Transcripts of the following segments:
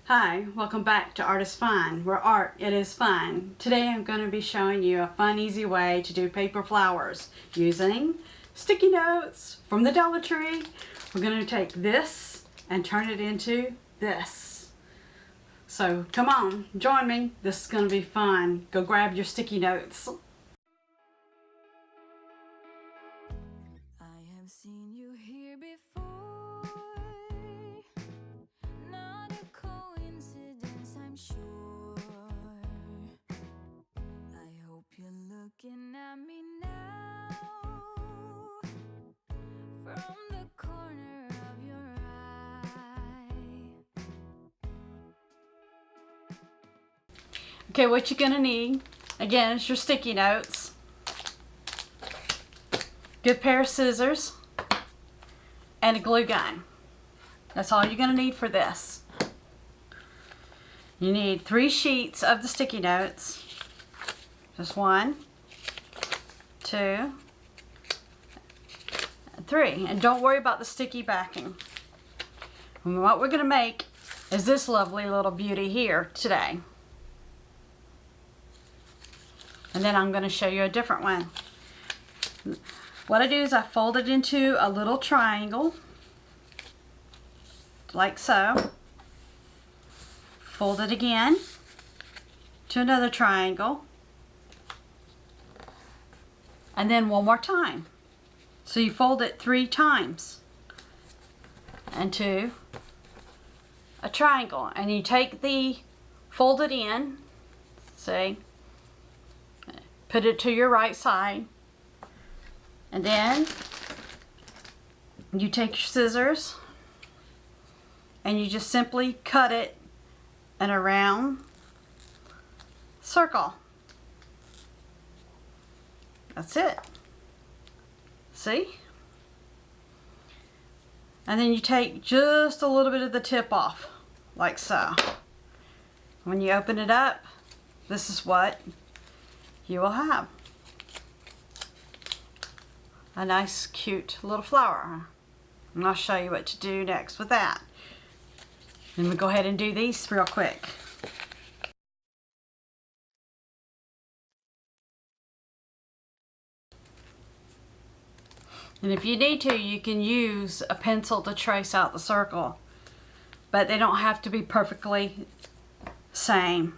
Hi, welcome back to Art is Fun, where art, it is fun. Today I'm going to be showing you a fun, easy way to do paper flowers using sticky notes from the Dollar Tree. We're going to take this and turn it into this. So come on, join me. This is going to be fun. Go grab your sticky notes. I have seen you here before. Not a coincidence, I'm sure. I hope you're looking at me now from the corner of your eye. Okay, what you're going to need, again, is your sticky notes. Good pair of scissors and a glue gun. That's all you're going to need for this. You need 3 sheets of the sticky notes. Just 1, 2, 3. And don't worry about the sticky backing. And what we're going to make is this lovely little beauty here today. And then I'm going to show you a different one. What I do is I fold it into a little triangle, like so. Fold it again to another triangle, and then one more time. So you fold it 3 times into a triangle, and you take the folded end, see, put it to your right side, and then you take your scissors and you just simply cut it in a round circle. That's it. See? And then you take just a little bit of the tip off, like so. When you open it up, this is what you will have. A nice, cute little flower. And I'll show you what to do next with that. And we'll go ahead and do these real quick. And if you need to, you can use a pencil to trace out the circle. But they don't have to be perfectly same.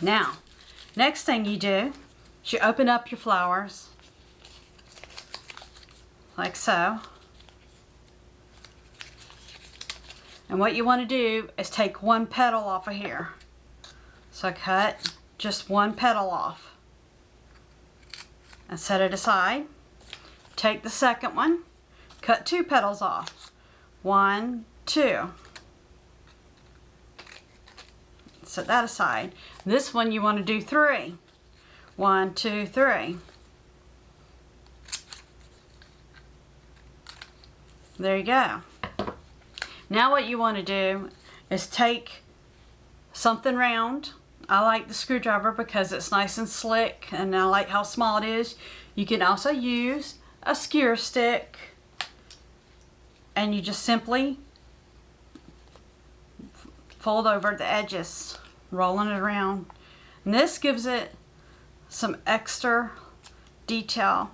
Now, next thing you do is you open up your flowers, like so. And what you want to do is take one petal off of here. So I cut just one petal off and set it aside. Take the second one, cut 2 petals off. 1, 2. Set that aside. This one you want to do 3. 1, 2, 3. There you go. Now what you want to do is take something round. I like the screwdriver because it's nice and slick, and I like how small it is. You can also use a skewer stick, and you just simply fold over the edges, rolling it around. And this gives it some extra detail.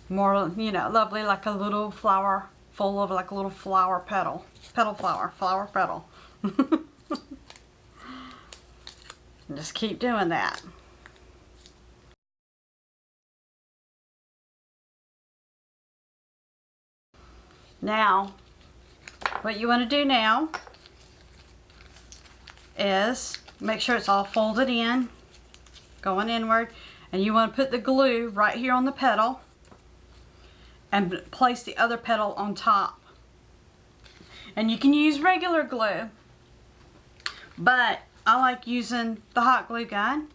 More, you know, lovely, like a little flower full of, like a little flower petal. Flower petal. And just keep doing that. Now, what you want to do now is make sure it's all folded in, going inward, and you want to put the glue right here on the petal and place the other petal on top. And you can use regular glue, but I like using the hot glue gun,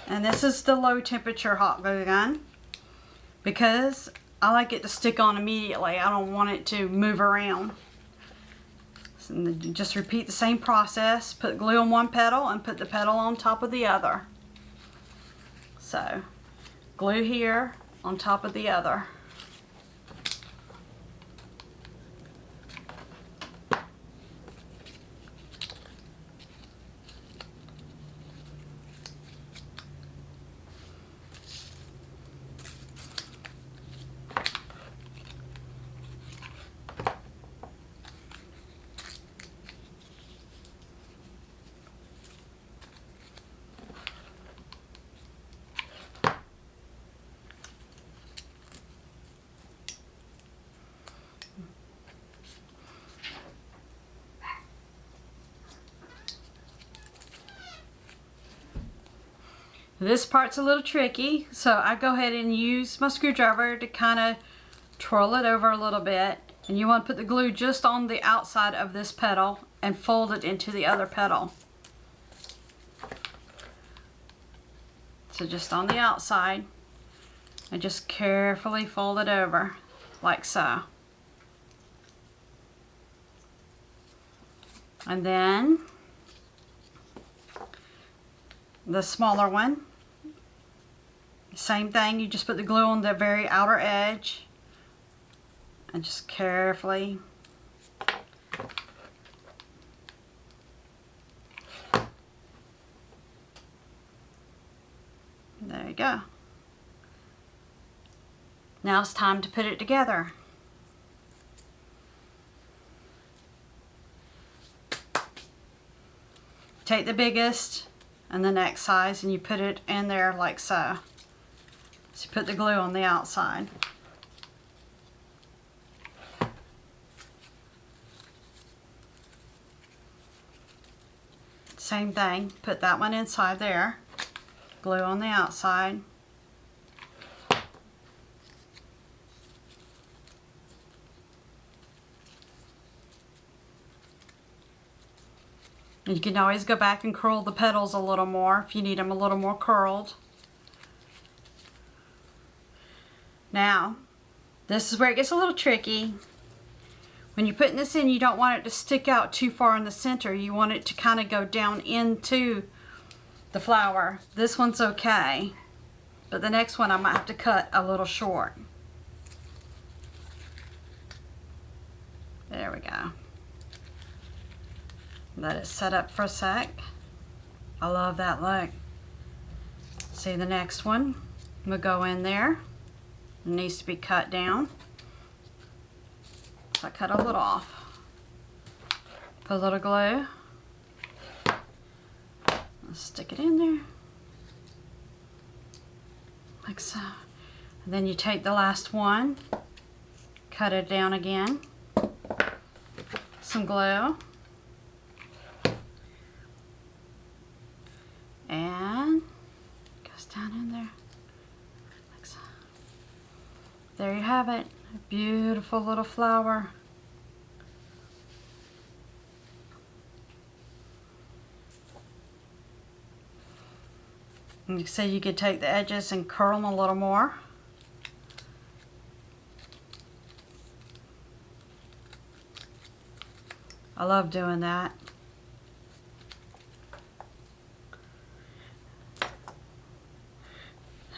and this is the low temperature hot glue gun because I like it to stick on immediately. I don't want it to move around. So you just repeat the same process. Put glue on one petal and put the petal on top of the other. So glue here on top of the other. This part's a little tricky, so I go ahead and use my screwdriver to kind of twirl it over a little bit. And you want to put the glue just on the outside of this petal and fold it into the other petal. So just on the outside, and just carefully fold it over like so. And then the smaller one, same thing, you just put the glue on the very outer edge and just carefully there you go. Now it's time to put it together. Take the biggest and the next size and you put it in there like so. So you put the glue on the outside. Same thing, put that one inside there, glue on the outside. You can always go back and curl the petals a little more if you need them a little more curled. Now, this is where it gets a little tricky. When you're putting this in, you don't want it to stick out too far in the center. You want it to kind of go down into the flower. This one's okay, but the next one I might have to cut a little short. There we go. Let it set up for a sec. I love that look. See, the next one will go in there. It needs to be cut down. So I cut a little off. Put a little glue. Stick it in there. Like so. And then you take the last one, cut it down again. Some glue. And goes down in there like so. There you have it, a beautiful little flower. And you see you could take the edges and curl them a little more. I love doing that.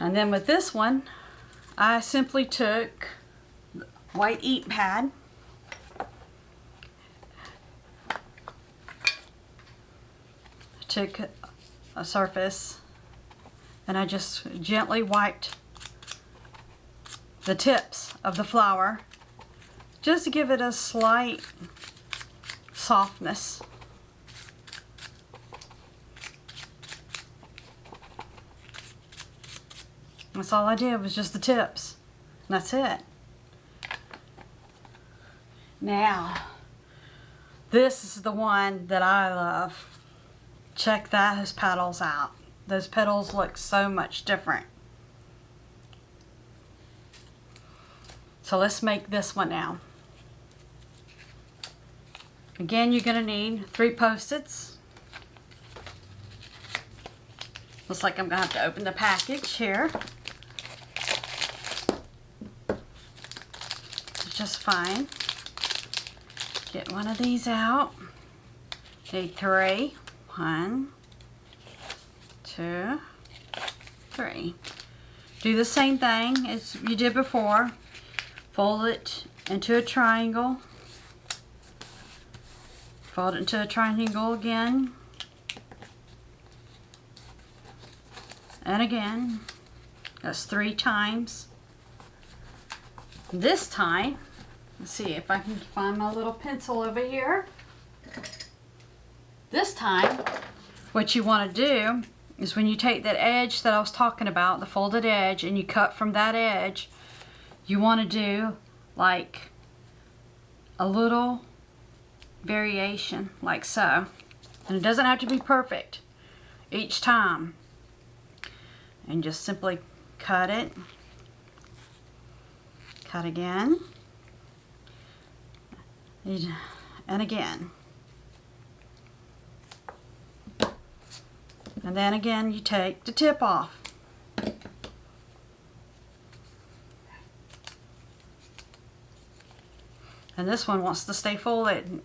And then with this one, I simply took white ink pad, took a surface, and I just gently wiped the tips of the flower just to give it a slight softness. That's all I did, was just the tips. And that's it. Now, this is the one that I love. Check those petals out. Those petals look so much different. So let's make this one now. Again, you're going to need 3 Post-its. Looks like I'm going to have to open the package here. Just fine. Get one of these out. Need 3. 1, 2, 3. Do the same thing as you did before. Fold it into a triangle. Fold it into a triangle again. And again. That's 3 times. This time, let's see if I can find my little pencil over here. This time, what you want to do is when you take that edge that I was talking about, the folded edge, and you cut from that edge, you want to do like a little variation like so. And it doesn't have to be perfect each time. and just simply cut it. Cut again. And again. And then again you take the tip off. And this one wants to stay folded.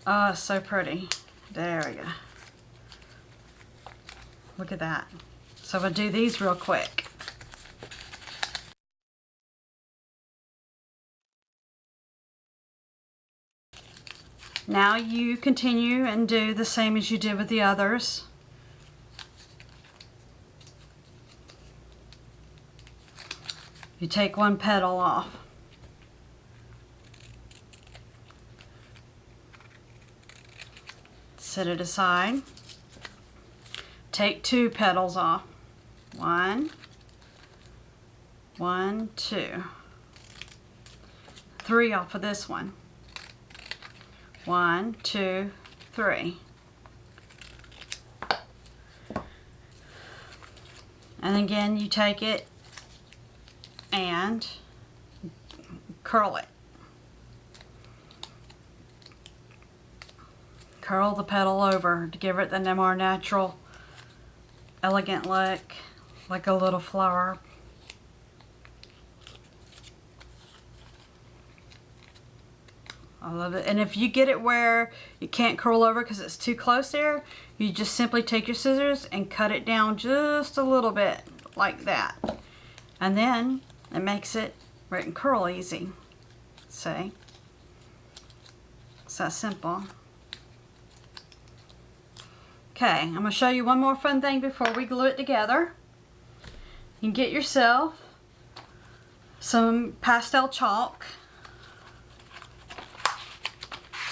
Oh, it's so pretty. There we go. Look at that. So we'll do these real quick. Now you continue and do the same as you did with the others. You take one petal off. Set it aside. Take 2 petals off. 1, 2. 3 off of this one. 1, 2, 3. And again you take it and curl it. Curl the petal over to give it the more natural, elegant look, like a little flower. I love it. And if you get it where you can't curl over because it's too close there, you just simply take your scissors and cut it down just a little bit like that. And then it makes it where it can curl easy. See? It's that simple. Okay, I'm going to show you one more fun thing before we glue it together. You can get yourself some pastel chalk,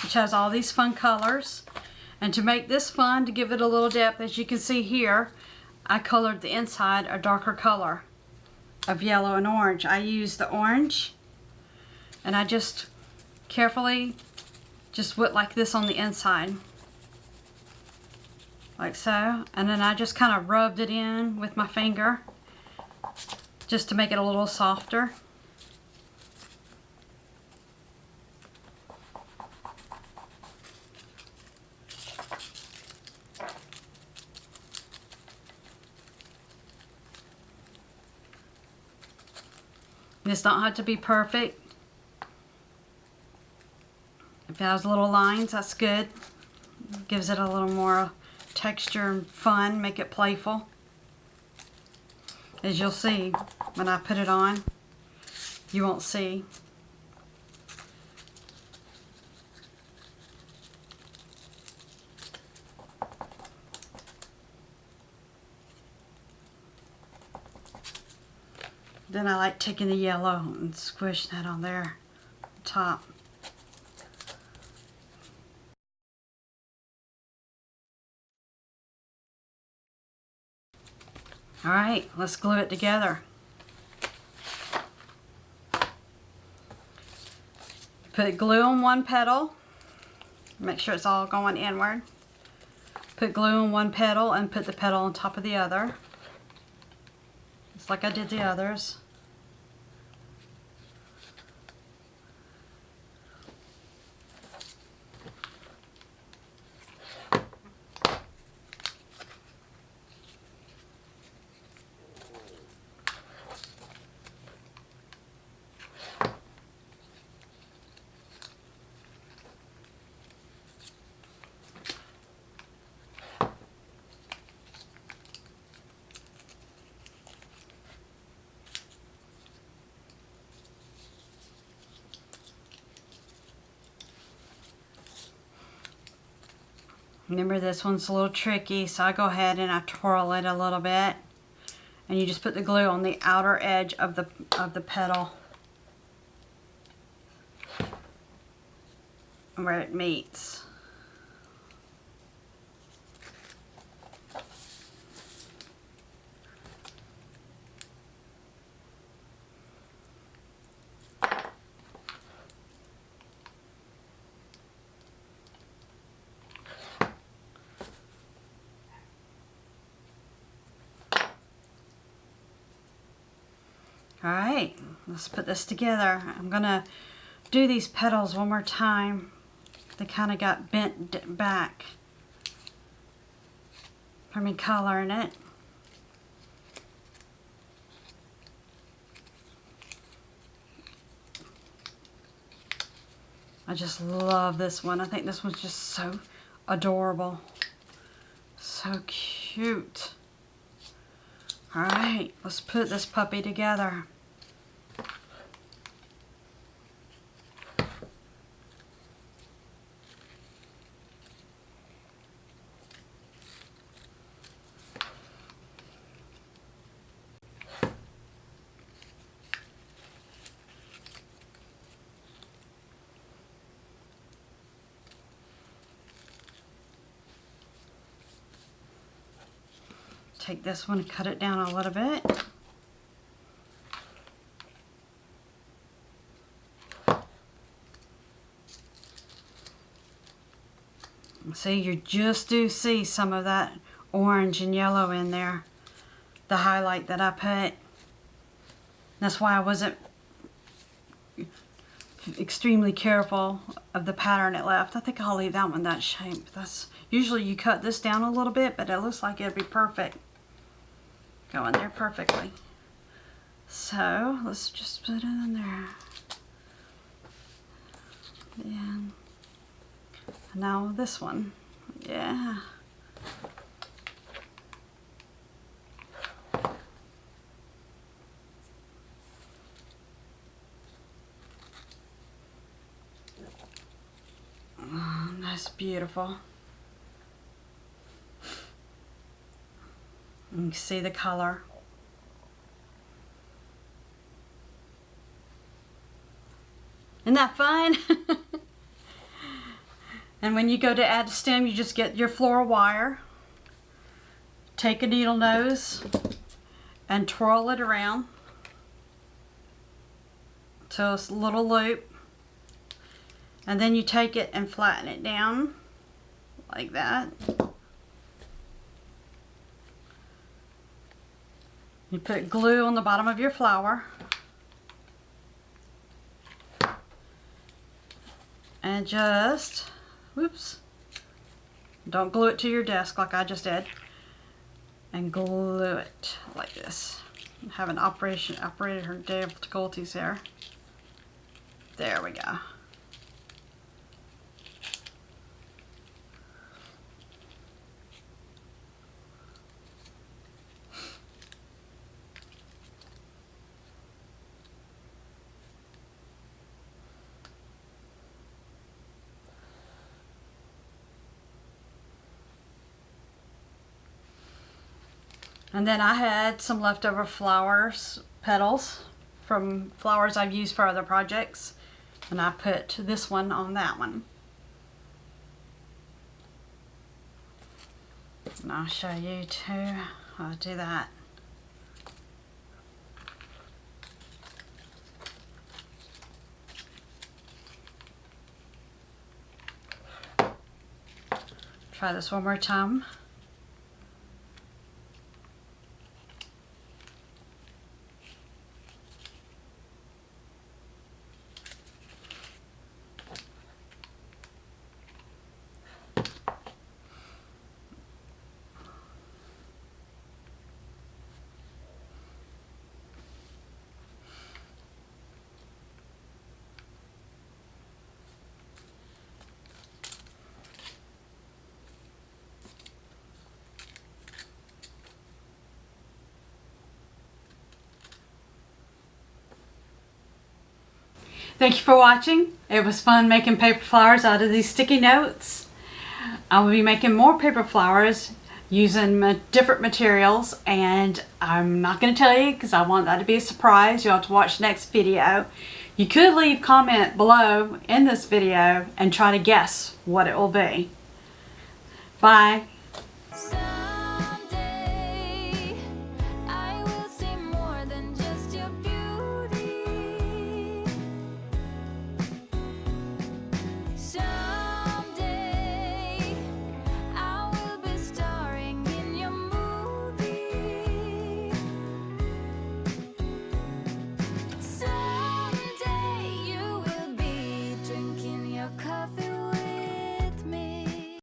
which has all these fun colors. And to make this fun, to give it a little depth, as you can see here, I colored the inside a darker color of yellow and orange. I used the orange, and I just carefully just went like this on the inside. Like so. And then I just kind of rubbed it in with my finger just to make it a little softer. This don't have to be perfect. If it has little lines, that's good. Gives it a little more texture and fun, make it playful. As you'll see when I put it on, you won't see. Then I like taking the yellow and squishing that on there, top. Alright, let's glue it together. Put glue on one petal. Make sure it's all going inward. Put glue on one petal and put the petal on top of the other. Just like I did the others. Remember, this one's a little tricky, so I go ahead and I twirl it a little bit, and you just put the glue on the outer edge of the petal where it meets. Alright, let's put this together. I'm gonna do these petals one more time. They kind of got bent back from me coloring it. I just love this one. I think this one's just so adorable. So cute. Alright, let's put this puppy together. Take this one and cut it down a little bit. See, you just do see some of that orange and yellow in there. The highlight that I put. That's why I wasn't extremely careful of the pattern it left. I think I'll leave that one that shape. That's usually you cut this down a little bit, but it looks like it'd be perfect. Go in there perfectly. So let's just put it in there. And now this one. Yeah. Oh, that's beautiful. You can see the color. Isn't that fun? And when you go to add a stem, you just get your floral wire, take a needle nose, and twirl it around to a little loop. And then you take it and flatten it down like that. You put glue on the bottom of your flower. And just, whoops, don't glue it to your desk like I just did. And glue it like this. I'm having operator difficulties here. There we go. And then I had some leftover flowers, petals, from flowers I've used for other projects. And I put this one on that one. And I'll show you too how to do that. Try this one more time. Thank you for watching. It was fun making paper flowers out of these sticky notes. I will be making more paper flowers using different materials, and I'm not going to tell you because I want that to be a surprise. You'll have to watch the next video. You could leave a comment below in this video and try to guess what it will be. Bye.